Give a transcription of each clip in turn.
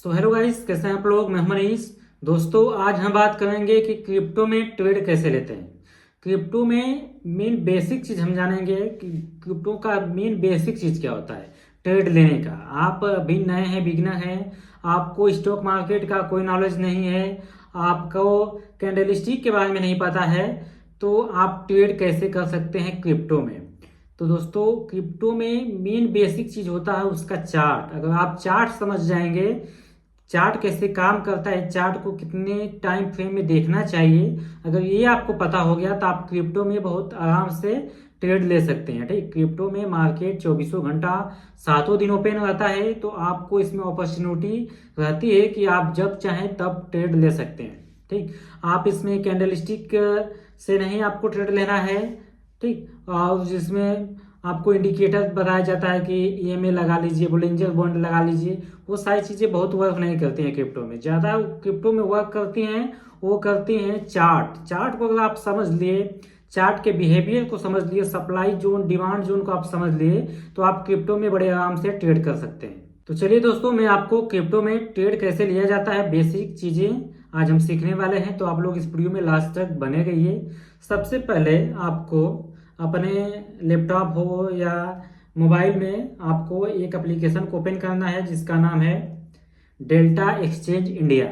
So hello guys, कैसे हैं आप लोग। मैं हूं मनीष। दोस्तों, आज हम बात करेंगे कि क्रिप्टो में ट्रेड कैसे लेते हैं। क्रिप्टो में मेन बेसिक चीज हम जानेंगे कि क्रिप्टो का मेन बेसिक चीज क्या होता है ट्रेड लेने का। आप अभी नए हैं, बिगिनर हैं, आपको स्टॉक मार्केट का कोई नॉलेज नहीं है, आपको कैंडलस्टिक के बारे में नहीं पता है, तो आप ट्रेड कैसे कर सकते हैं क्रिप्टो में। तो दोस्तों, क्रिप्टो में मेन बेसिक चीज होता है उसका चार्ट। अगर आप चार्ट समझ जाएंगे, चार्ट कैसे काम करता है, चार्ट को कितने टाइम फ्रेम में देखना चाहिए, अगर ये आपको पता हो गया तो आप क्रिप्टो में बहुत आराम से ट्रेड ले सकते हैं। ठीक, क्रिप्टो में मार्केट चौबीसों घंटा सातों दिन ओपन रहता है, तो आपको इसमें अपॉर्चुनिटी रहती है कि आप जब चाहें तब ट्रेड ले सकते हैं। ठीक, आप इसमें कैंडलस्टिक से नहीं आपको ट्रेड लेना है। ठीक, और जिसमें आपको इंडिकेटर बताया जाता है कि ईएमए लगा लीजिए, बोलिंजर बॉन्ड लगा लीजिए, वो सारी चीजें बहुत वर्क नहीं करती हैं क्रिप्टो में। ज्यादा क्रिप्टो में वर्क करती हैं, वो करती हैं चार्ट। चार्ट को अगर आप समझ लिए, चार्ट के बिहेवियर को समझ लिए, सप्लाई जोन डिमांड जोन को आप समझ लिए, तो आप क्रिप्टो में बड़े आराम से ट्रेड कर सकते हैं। तो चलिए दोस्तों, मैं आपको क्रिप्टो में ट्रेड कैसे लिया जाता है बेसिक चीजें आज हम सीखने वाले हैं, तो आप लोग इस वीडियो में लास्ट तक बने रहिए। सबसे पहले आपको अपने लैपटॉप हो या मोबाइल में आपको एक एप्लीकेशन को ओपन करना है जिसका नाम है डेल्टा एक्सचेंज इंडिया।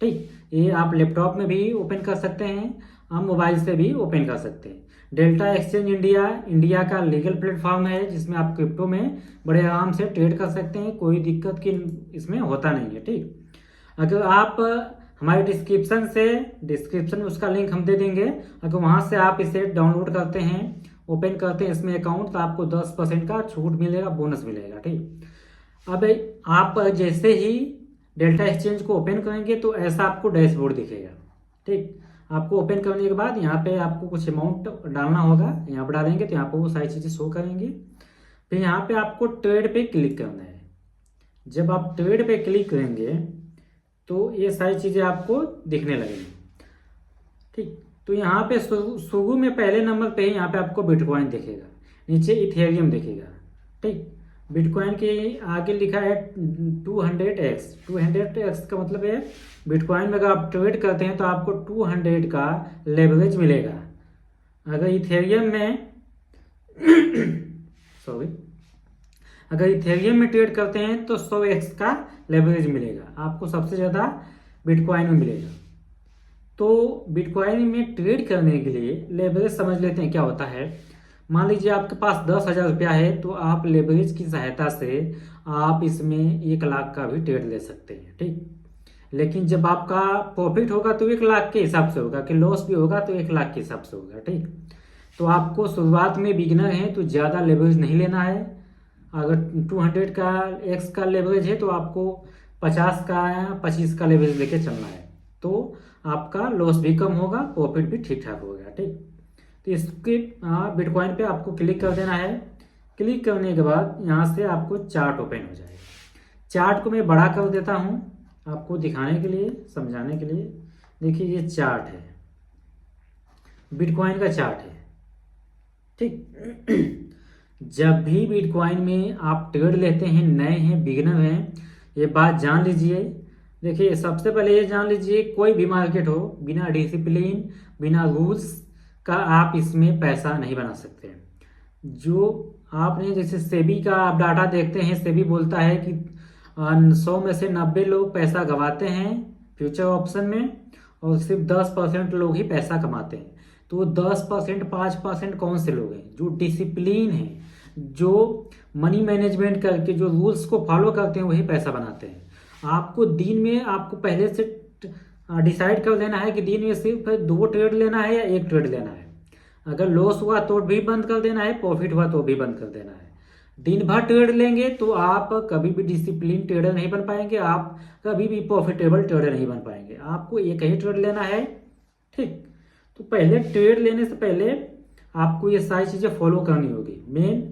ठीक, ये आप लैपटॉप में भी ओपन कर सकते हैं, आप मोबाइल से भी ओपन कर सकते हैं। डेल्टा एक्सचेंज इंडिया इंडिया का लीगल प्लेटफॉर्म है जिसमें आप क्रिप्टो में बड़े आराम से ट्रेड कर सकते हैं, कोई दिक्कत की इसमें होता नहीं है। ठीक, अगर आप हमारे डिस्क्रिप्शन में उसका लिंक हम दे देंगे, अगर वहां से आप इसे डाउनलोड करते हैं, ओपन करते हैं इसमें अकाउंट, तो आपको 10% का छूट मिलेगा, बोनस मिलेगा। ठीक, अब आप जैसे ही डेल्टा एक्सचेंज को ओपन करेंगे तो ऐसा आपको डैशबोर्ड दिखेगा। ठीक, आपको ओपन करने के बाद यहाँ पे आपको कुछ अमाउंट डालना होगा, यहाँ पर डालेंगे तो यहाँ पर वो सारी चीजें शो करेंगे। फिर यहाँ पे आपको ट्रेड पे क्लिक करना है। जब आप ट्रेड पे क्लिक करेंगे तो ये सारी चीजें आपको दिखने लगेंगी। ठीक, तो यहाँ पे शुरू में पहले नंबर पे ही यहाँ पे आपको बिटकॉइन दिखेगा, नीचे इथेरियम दिखेगा। ठीक, बिटकॉइन के आगे लिखा है 200x। 200x का मतलब है बिटकॉइन में अगर आप ट्रेड करते हैं तो आपको 200 का लेवरेज मिलेगा। अगर इथेरियम में सॉरी, अगर इथेरियम में ट्रेड करते हैं तो 100x का लेवरेज मिलेगा, आपको सबसे ज्यादा बिटकॉइन में मिलेगा। तो बिटकॉइन में ट्रेड करने के लिए लेवरेज समझ लेते हैं क्या होता है। मान लीजिए आपके पास 10,000 रुपया है, तो आप लेवरेज की सहायता से आप इसमें 1 लाख का भी ट्रेड ले सकते हैं। ठीक, लेकिन जब आपका प्रॉफिट होगा तो 1 लाख के हिसाब से होगा, कि लॉस भी होगा तो 1 लाख के हिसाब से होगा। ठीक, तो आपको शुरुआत में बिगिनर है तो ज्यादा लेवरेज नहीं लेना है। अगर 200 का एक्स का लेवरेज है तो आपको 50 का या 25 का लेवरेज लेके चलना है, तो आपका लॉस भी कम होगा, प्रॉफिट भी ठीक ठाक होगा। ठीक, तो इसके बिटकॉइन पे आपको क्लिक कर देना है। क्लिक करने के बाद यहाँ से आपको चार्ट ओपन हो जाएगा। चार्ट को मैं बड़ा कर देता हूँ आपको दिखाने के लिए, समझाने के लिए। देखिए, ये चार्ट है, बिटकॉइन का चार्ट है। ठीक, जब भी बिटकॉइन में आप ट्रेड लेते हैं, नए हैं, बिगिनर हैं, ये बात जान लीजिए। देखिए, सबसे पहले ये जान लीजिए, कोई भी मार्केट हो, बिना डिसिप्लिन, बिना रूल्स का आप इसमें पैसा नहीं बना सकते। जो आपने जैसे सेबी का आप डाटा देखते हैं, सेबी बोलता है कि 100 में से 90 लोग पैसा गंवाते हैं फ्यूचर ऑप्शन में, और सिर्फ 10% लोग ही पैसा कमाते हैं। तो 10%, 5% कौन से लोग हैं जो डिसिप्लिन है, जो मनी मैनेजमेंट करके जो रूल्स को फॉलो करते हैं, वही पैसा बनाते हैं। आपको दिन में आपको पहले से डिसाइड कर लेना है कि दिन में सिर्फ 2 ट्रेड लेना है या 1 ट्रेड लेना है। अगर लॉस हुआ तो भी बंद कर देना है, प्रॉफिट हुआ तो भी बंद कर देना है। दिन भर ट्रेड लेंगे तो आप कभी भी डिसिप्लिन ट्रेडर नहीं बन पाएंगे, आप कभी भी प्रॉफिटेबल ट्रेडर नहीं बन पाएंगे। आपको एक ही ट्रेड लेना है। ठीक, तो पहले ट्रेड लेने से पहले आपको ये सारी चीजें फॉलो करनी होगी। मेन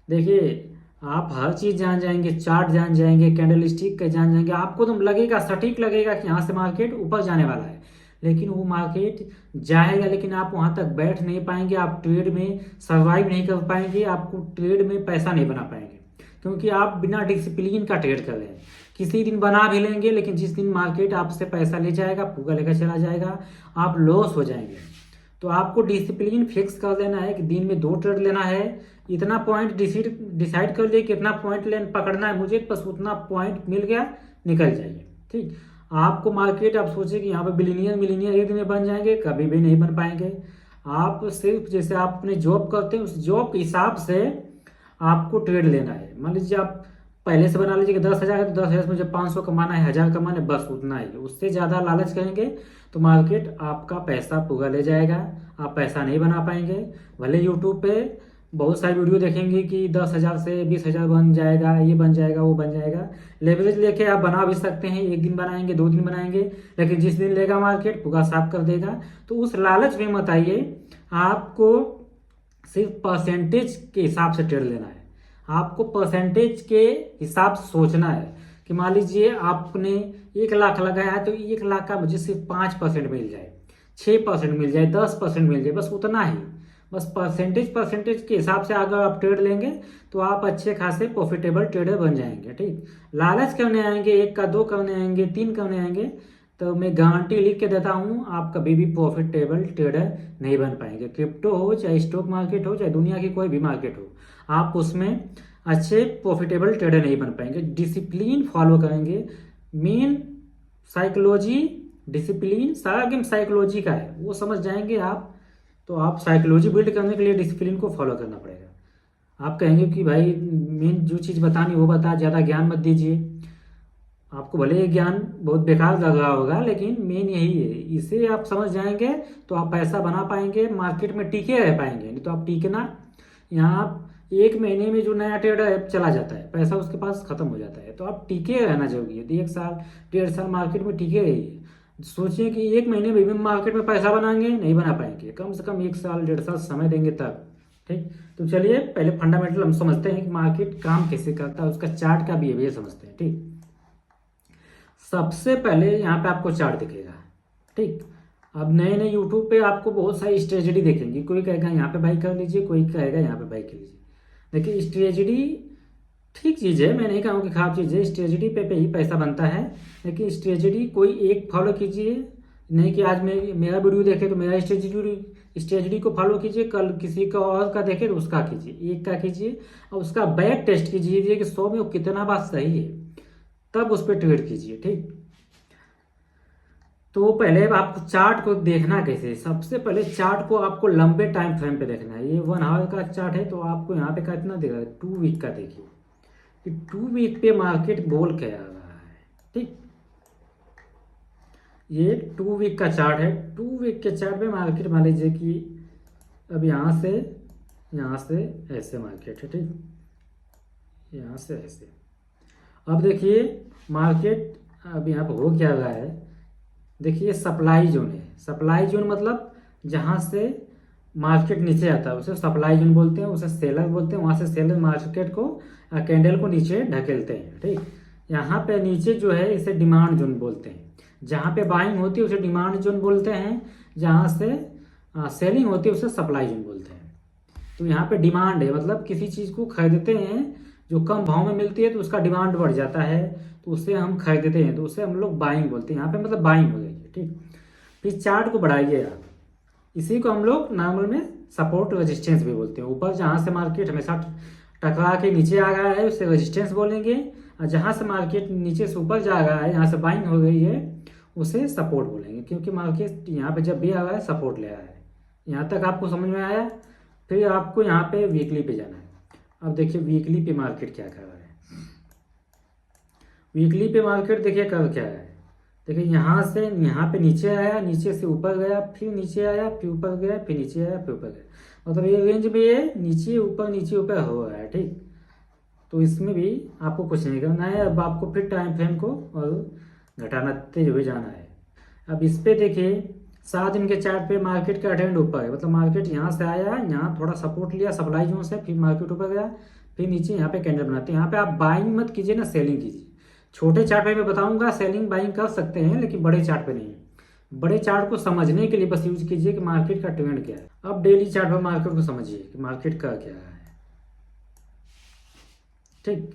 देखिए, आप हर चीज जान जाएंगे, चार्ट जान जाएंगे, कैंडलस्टिक का जान जाएंगे, आपको तो लगेगा, सटीक लगेगा कि यहाँ से मार्केट ऊपर जाने वाला है, लेकिन वो मार्केट जाएगा, लेकिन आप वहां तक बैठ नहीं पाएंगे, आप ट्रेड में सर्वाइव नहीं कर पाएंगे, आपको ट्रेड में पैसा नहीं बना पाएंगे, क्योंकि आप बिना डिसिप्लिन का ट्रेड कर रहे हैं। किसी दिन बना भी लेंगे, लेकिन जिस दिन मार्केट आपसे पैसा ले जाएगा, पूरा लेकर चला जाएगा, आप लॉस हो जाएंगे। तो आपको डिसिप्लिन फिक्स कर लेना है कि दिन में 2 ट्रेड लेना है, इतना पॉइंट डिसाइड कर लिए कितना पॉइंट लेन पकड़ना है मुझे, बस उतना पॉइंट मिल गया निकल जाइए। ठीक, आपको मार्केट आप सोचिए कि यहाँ पे बिलीनियर मिलीनियर एक दिन में बन जाएंगे, कभी भी नहीं बन पाएंगे। आप सिर्फ जैसे आप अपने जॉब करते हैं उस जॉब के हिसाब से आपको ट्रेड लेना है। मान लीजिए आप पहले से बना लीजिए कि 10,000 है तो 10,000 में जब 500 कमाना है, 1,000 कमाना है, बस उतना ही। उससे ज़्यादा लालच करेंगे तो मार्केट आपका पैसा पूरा ले जाएगा, आप पैसा नहीं बना पाएंगे। भले यूट्यूब पे बहुत सारी वीडियो देखेंगे कि 10,000 से 20,000 बन जाएगा, ये बन जाएगा, वो बन जाएगा। लेवरेज लेके आप बना भी सकते हैं, एक दिन बनाएंगे, 2 दिन बनाएंगे, लेकिन जिस दिन लेगा मार्केट पूरा साफ कर देगा। तो उस लालच में मत आइए, आपको सिर्फ परसेंटेज के हिसाब से ट्रेड लेना है। आपको परसेंटेज के हिसाब से सोचना है कि मान लीजिए आपने 1 लाख लगाया है तो 1 लाख का मुझे सिर्फ 5% मिल जाए, 6% मिल जाए, 10% मिल जाए, बस उतना ही। बस परसेंटेज के हिसाब से अगर आप ट्रेड लेंगे तो आप अच्छे खासे प्रॉफिटेबल ट्रेडर बन जाएंगे। ठीक, लालच करने आएंगे, 1 का 2 करने आएंगे, 3 करने आएंगे, तो मैं गारंटी लिख के देता हूँ आप कभी भी प्रॉफिटेबल ट्रेडर नहीं बन पाएंगे। क्रिप्टो हो, चाहे स्टॉक मार्केट हो, चाहे दुनिया की कोई भी मार्केट हो, आप उसमें अच्छे प्रॉफिटेबल ट्रेडर नहीं बन पाएंगे। डिसिप्लिन फॉलो करेंगे, मेन साइकोलॉजी, डिसिप्लिन सारा गेम साइकोलॉजी का है, वो समझ जाएंगे आप। तो आप साइकोलॉजी बिल्ड करने के लिए डिसिप्लिन को फॉलो करना पड़ेगा। आप कहेंगे कि भाई मेन जो चीज़ बतानी वो बता, ज़्यादा ज्ञान मत दीजिए। आपको भले ये ज्ञान बहुत बेकार लग रहा होगा, लेकिन मेन यही है, इसे आप समझ जाएंगे तो आप पैसा बना पाएंगे, मार्केट में टिके रह पाएंगे। नहीं तो आप टिकना, यहाँ 1 महीने में जो नया ट्रेडर है चला जाता है, पैसा उसके पास खत्म हो जाता है। तो आप टिके रहना जरूरी है, 1 साल 1.5 साल मार्केट में टिके रहिए। सोचिए कि 1 महीने में भी मार्केट में पैसा बनाएंगे, नहीं बना पाएंगे, कम से कम 1 साल 1.5 साल समय देंगे तब। ठीक, तो चलिए पहले फंडामेंटल हम समझते हैं कि मार्केट काम कैसे करता है, उसका चार्ट का बिहेवियर समझते हैं। ठीक, सबसे पहले यहाँ पे आपको चार्ट दिखेगा। ठीक, अब नए नए यूट्यूब पे आपको बहुत सारी स्ट्रेटजी देखेंगे, कोई कहेगा यहाँ पे बाई कर लीजिए, कोई कहेगा यहाँ पे बाई कर लीजिए। देखिए स्ट्रेटजी ठीक चीज़ है, मैं नहीं कहूँ कि खराब चीज़ है, स्ट्रेटजी पे ही पैसा बनता है। लेकिन स्ट्रेटजी कोई एक फॉलो कीजिए, नहीं कि आज मेरा वीडियो देखे तो मेरा स्ट्रेटजी को फॉलो कीजिए, कल किसी का और का देखे तो उसका कीजिए, एक का कीजिए और उसका बैक टेस्ट कीजिए कि 100 में वो कितना बात सही है, तब उस पर ट्रेड कीजिए। ठीक, तो पहले आपको चार्ट को देखना कैसे, सबसे पहले चार्ट को आपको लंबे टाइम फ्रेम पे देखना है। ये 1 आवर का चार्ट है तो आपको यहाँ पे कितना देगा, 2 वीक का देखिए कि 2 वीक पे मार्केट बोल क्या आ रहा है। ठीक, ये 2 वीक का चार्ट है। 2 वीक के चार्ट पे मार्केट मान लीजिए कि अब यहाँ से ऐसे मार्केट है। ठीक, यहाँ से ऐसे। अब देखिए मार्केट अब यहाँ पर हो क्या रहा है, देखिए सप्लाई जोन है। सप्लाई जोन मतलब जहाँ से मार्केट नीचे आता है उसे सप्लाई जोन बोलते हैं, उसे सेलर बोलते हैं। वहाँ से सेलर मार्केट को कैंडल को नीचे ढकेलते हैं। ठीक, यहाँ पे नीचे जो है इसे डिमांड जोन बोलते हैं। जहाँ पे बाइंग होती है उसे डिमांड जोन बोलते हैं, जहाँ से सेलिंग होती है उसे सप्लाई जोन बोलते हैं। तो यहाँ पे डिमांड है, मतलब किसी चीज़ को खरीदते हैं जो कम भाव में मिलती है तो उसका डिमांड बढ़ जाता है, तो उससे हम खरीदते हैं, तो उससे हम लोग बाइंग बोलते हैं। यहाँ पे मतलब बाइंग हो गई है। ठीक, फिर चार्ट को बढ़ाइए आप, इसी को हम लोग नॉर्मल में सपोर्ट रेजिस्टेंस भी बोलते हैं। ऊपर जहाँ से मार्केट हमेशा टकरा के नीचे आ गया है उसे रेजिस्टेंस बोलेंगे, और जहाँ से मार्केट नीचे से ऊपर जा रहा है, यहाँ से बाइंग हो गई है, उसे सपोर्ट बोलेंगे। क्योंकि मार्केट यहाँ पे जब भी आ रहा है सपोर्ट ले रहा है। यहाँ तक आपको समझ में आया। फिर आपको यहाँ पे वीकली पे जाना है। अब देखिए वीकली पे मार्केट क्या कर रहा है। वीकली पे मार्केट देखिए कर क्या है, देखिए यहाँ से यहाँ पे नीचे आया, नीचे से ऊपर गया, फिर नीचे आया, फिर ऊपर गया, फिर नीचे आया, फिर ऊपर गया। मतलब ये रेंज में ये नीचे ऊपर हो रहा है। ठीक, तो इसमें भी आपको कुछ नहीं करना है। अब आपको फिर टाइम फ्रेम को और घटाते हुए जाना है। अब इस पे देखिए 7 दिन के चार्ट पे मार्केट का ट्रेंड ऊपर है, मतलब मार्केट यहाँ से आया, यहाँ थोड़ा सपोर्ट लिया सप्लाई जोन से, फिर मार्केट ऊपर गया, फिर नीचे यहाँ पे कैंडल बनाते हैं। यहाँ पे आप बाइंग मत कीजिए ना, सेलिंग कीजिए। छोटे चार्ट पे मैं बताऊंगा सेलिंग बाइंग कर सकते हैं, लेकिन बड़े चार्ट पे नहीं। बड़े चार्ट को समझने के लिए बस यूज कीजिए कि मार्केट का ट्रेंड क्या है। अब डेली चार्ट पर मार्केट को समझिए कि मार्केट का क्या है। ठीक,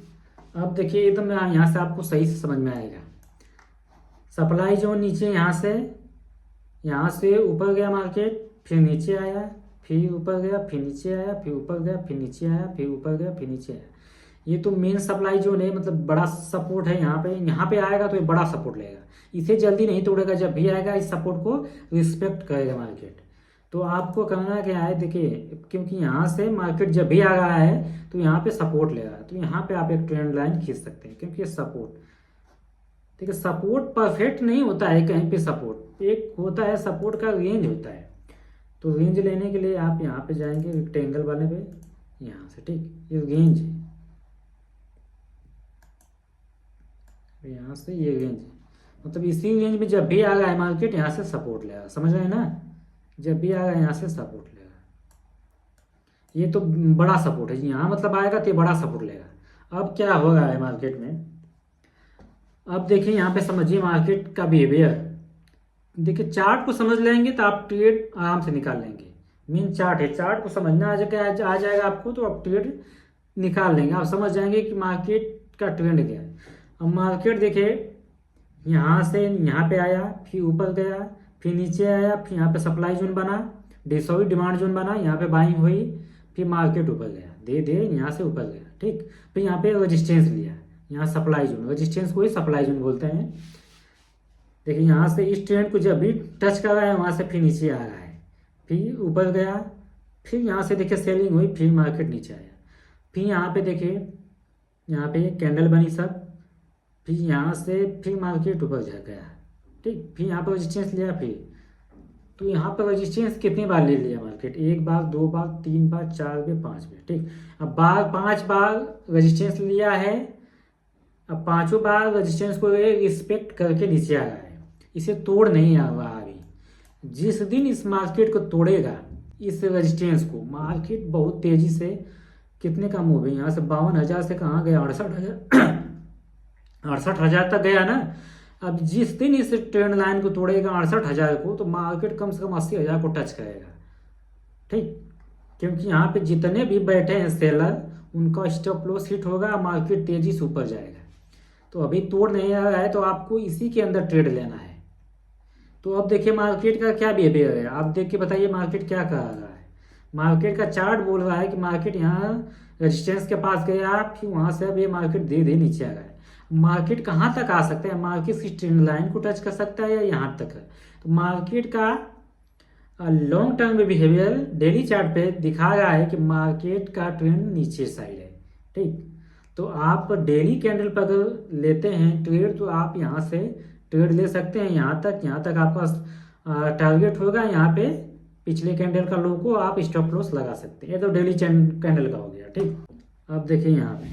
अब देखिए एकदम यहाँ से आपको सही से समझ में आएगा। सप्लाई जोन नीचे यहाँ से ऊपर गया मार्केट, फिर नीचे आया, फिर ऊपर गया, फिर नीचे आया, फिर ऊपर गया, फिर नीचे आया, फिर ऊपर गया, फिर नीचे आया। ये तो मेन सप्लाई जोन है, मतलब बड़ा सपोर्ट है। यहाँ पे आएगा तो ये बड़ा सपोर्ट लेगा, इसे जल्दी नहीं तोड़ेगा। जब भी आएगा इस सपोर्ट को रिस्पेक्ट करेगा मार्केट। तो आपको करना क्या है, देखिए क्योंकि यहाँ से मार्केट जब भी आ रहा है तो यहाँ पे सपोर्ट लेगा, तो यहाँ पे आप एक ट्रेंड लाइन खींच सकते हैं, क्योंकि सपोर्ट, ठीक है, सपोर्ट परफेक्ट नहीं होता है कहीं पे। सपोर्ट एक होता है, सपोर्ट का रेंज होता है। तो रेंज लेने के लिए आप यहाँ पे जाएंगे रेक्टेंगल वाले पे, यहाँ से, ठीक, ये रेंज है, यहाँ से ये रेंज है, मतलब इसी रेंज में जब भी आ रहा है मार्केट यहाँ से सपोर्ट लेगा, समझ रहे हैं ना। जब भी आ रहा है यहाँ से सपोर्ट लेगा, ये तो बड़ा सपोर्ट है, यहाँ मतलब आएगा तो ये बड़ा सपोर्ट लेगा। अब क्या हो रहा है मार्केट में, अब देखिए यहाँ पे समझिए मार्केट का बिहेवियर। देखिए चार्ट को समझ लेंगे तो आप ट्रेड आराम से निकाल लेंगे। मेन चार्ट है, चार्ट को समझना आ जाएगा आपको, तो आप ट्रेड निकाल लेंगे। आप समझ जाएंगे कि मार्केट का ट्रेंड क्या है। अब मार्केट देखिए यहाँ से यहाँ पे आया, फिर ऊपर गया, फिर नीचे आया, फिर यहाँ पे सप्लाई जोन बना, डिमांड जोन बना, यहाँ पे बाइंग हुई, फिर मार्केट ऊपर गया, धीरे यहाँ से ऊपर गया, ठीक। फिर यहाँ पे रेजिस्टेंस लिया, यहाँ सप्लाई जोन, रेजिस्टेंस को ही सप्लाई जोन बोलते हैं। देखिए यहाँ से इस ट्रेंड को जब भी टच कर रहा है वहाँ से फिर नीचे आ रहा है, फिर ऊपर गया, फिर यहाँ से देखिए सेलिंग हुई, फिर मार्केट नीचे आया, फिर यहाँ पे देखिए यहाँ पे कैंडल बनी सब, फिर यहाँ से फिर मार्केट ऊपर जा गया, ठीक। फिर यहाँ पर रेजिस्टेंस लिया, फिर तो यहाँ पर रेजिस्टेंस कितनी बार ले लिया मार्केट, 1 बार, 2 बार, 3 बार, 4 बार, 5 बार, ठीक। अब 5 बार रेजिस्टेंस लिया है, अब 5वीं बार रेजिस्टेंस को रिस्पेक्ट करके नीचे आ रहा है, इसे तोड़ नहीं आ रहा अभी। जिस दिन इस मार्केट को तोड़ेगा, इस रेजिस्टेंस को, मार्केट बहुत तेजी से कितने का मूव है, यहाँ से 52,000 से कहाँ गया, 68,000 तक गया ना। अब जिस दिन इस ट्रेंड लाइन को तोड़ेगा 68,000 को, तो मार्केट कम से कम 80,000 को टच करेगा, ठीक। क्योंकि यहाँ पे जितने भी बैठे हैं सेलर, उनका स्टॉप लॉस हिट होगा, मार्केट तेजी से ऊपर जाएगा। तो अभी तोड़ नहीं आ रहा है, तो आपको इसी के अंदर ट्रेड लेना है। तो अब देखिए मार्केट का क्या बिहेवियर है, आप देख के बताइए मार्केट क्या कर रहा है। मार्केट का चार्ट बोल रहा है कि मार्केट यहाँ रेजिस्टेंस के पास गया, फिर वहाँ से अब ये मार्केट धीरे धीरे नीचे आ रहा है। मार्केट कहाँ तक आ सकता है, मार्केट की ट्रेंड लाइन को टच कर सकता है या यहाँ तक है। तो मार्केट का लॉन्ग टर्म में बिहेवियर डेली चार्ट पे दिखा रहा है कि मार्केट का ट्रेंड नीचे साइड है, ठीक। तो आप डेली कैंडल पर अगर लेते हैं ट्रेड, तो आप यहाँ से ट्रेड ले सकते हैं यहाँ तक आपका टारगेट होगा। यहाँ पे पिछले कैंडल का लो को आप स्टॉप लॉस लगा सकते हैं। ये तो डेली कैंडल का हो गया, ठीक। अब देखिए यहाँ पे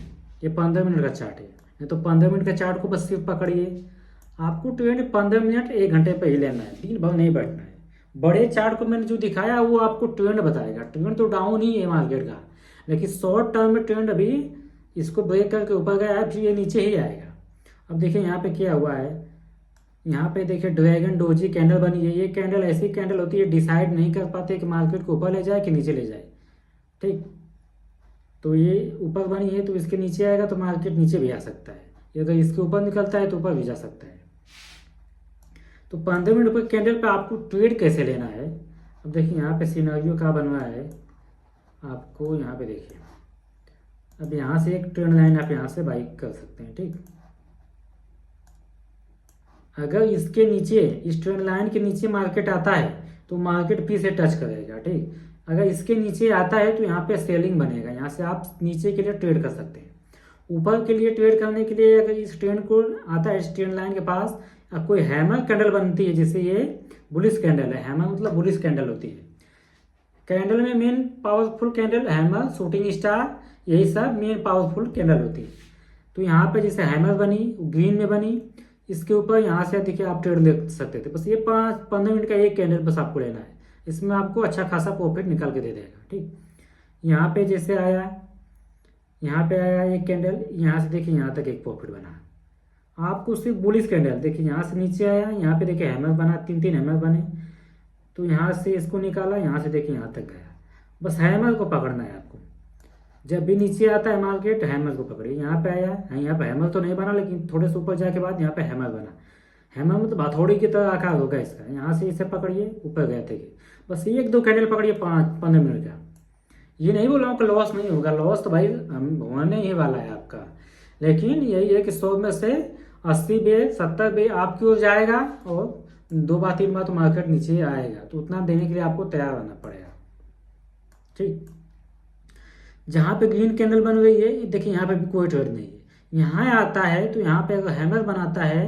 ये 15 मिनट का चार्ट है, नहीं तो 15 मिनट का चार्ट को बस सिर्फ पकड़िए। आपको ट्रेड 15 मिनट 1 घंटे पर ही लेना है, दिन भर नहीं बैठना है। बड़े चार्ट को मैंने जो दिखाया वो आपको ट्रेंड बताएगा। ट्रेंड तो डाउन ही है मार्केट का, लेकिन शॉर्ट टर्म में ट्रेंड अभी इसको ब्रेक करके ऊपर गया है, फिर ये नीचे ही आएगा। अब देखिए यहाँ पे क्या हुआ है, यहाँ पे देखिए ड्रैगन डोजी कैंडल बनी है। ये कैंडल ऐसी कैंडल होती है, डिसाइड नहीं कर पाते कि मार्केट को ऊपर ले जाए कि नीचे ले जाए, ठीक। तो ये ऊपर बनी है, तो इसके नीचे आएगा तो मार्केट नीचे भी आ सकता है, अगर इसके ऊपर निकलता है तो ऊपर भी जा सकता है। तो 15 मिनट पर कैंडल पे आपको ट्रेड कैसे लेना है, अब देखिए यहाँ पे सिनेरियो क्या बनवा है आपको। यहाँ पे देखिए अब यहाँ से एक ट्रेंड लाइन आप यहाँ से बाई कर सकते हैं, ठीक। अगर इसके नीचे, इस ट्रेंड लाइन के नीचे मार्केट आता है तो मार्केट फिर से टच करेगा, ठीक। अगर इसके नीचे आता है तो यहाँ पे सेलिंग बनेगा, यहाँ से आप नीचे के लिए ट्रेड कर सकते हैं। ऊपर के लिए ट्रेड करने के लिए अगर इस ट्रेंड को आता है, इस ट्रेंड लाइन के पास कोई हैमर कैंडल बनती है, जैसे ये बुलिश कैंडल है। हैमर मतलब बुलिश कैंडल होती है। कैंडल में main powerful candle, hammer, shooting star, यही सब मेन पावरफुल कैंडल होती है। तो यहाँ पे जैसे हैमर बनी, ग्रीन में बनी, इसके ऊपर यहाँ से देखिए आप ट्रेड ले सकते थे। बस ये 15 मिनट का एक कैंडल बस आपको लेना है, इसमें आपको अच्छा खासा प्रॉफिट निकाल के दे देगा, ठीक। यहाँ पे जैसे आया, यहाँ पे आया एक कैंडल, यहाँ से देखिए यहाँ तक एक प्रॉफिट बना। आपको सिर्फ बुलिश कैंडल देखिए, यहाँ से नीचे आया, यहाँ पे देखिए हैमर बना, 3 हैमर बने, तो यहाँ से इसको निकाला, यहाँ से देखिए यहाँ तक गया। बस हैमर को पकड़ना है आपको। जब भी नीचे आता है मार्केट हैमर को पकड़िए। यहाँ पे आया है, यहाँ पे हैमर तो नहीं बना, लेकिन थोड़े से ऊपर जाके बाद यहाँ पे हैमर बना। हैमर मतलब हथौड़ी की तरह आकार होगा इसका। यहाँ से इसे पकड़िए, ऊपर गए थे। बस एक दो कैंडल पकड़िए 5-15 मिनट का। ये नहीं बोल रहा हूँ कि लॉस नहीं होगा, लॉस तो भाई होने ही वाला है आपका। लेकिन यही है कि 100 में से 80 पे 70 पे आपकी ओर जाएगा, और 2 बार 3 बार तो मार्केट नीचे आएगा। तो उतना देने के लिए आपको तैयार रहना पड़ेगा। ठीक, जहाँ पे ग्रीन कैंडल बन रही है, देखिए यहाँ पे भी कोई ट्रेड नहीं है। यहाँ आता है तो यहाँ पे अगर हैमर बनाता है,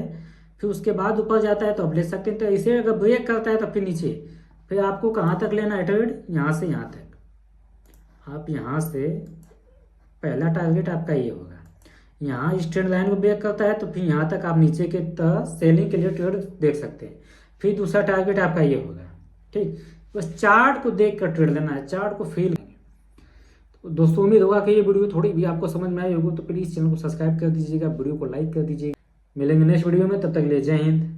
फिर उसके बाद ऊपर जाता है तो आप ले सकते हैं। तो इसे अगर ब्रेक करता है तो फिर नीचे, फिर आपको कहाँ तक लेना है ट्रेड, यहाँ से यहाँ तक। आप यहाँ से पहला टारगेट आपका ये होगा। यहाँ इस ट्रेंड लाइन को ब्रेक करता है तो फिर यहाँ तक आप नीचे के तरह सेलिंग के लिए ट्रेड देख सकते हैं। फिर दूसरा टारगेट आपका ये होगा। ठीक, बस चार्ट को देख कर ट्रेड लेना है, चार्ट को फील। तो दोस्तों उम्मीद होगा कि ये वीडियो थोड़ी भी आपको समझ में आई होगी। तो प्लीज़ चैनल को सब्सक्राइब कर दीजिएगा, वीडियो को लाइक कर दीजिएगा। मिलेंगे नेक्स्ट वीडियो में, तब तक के लिए जय हिंद।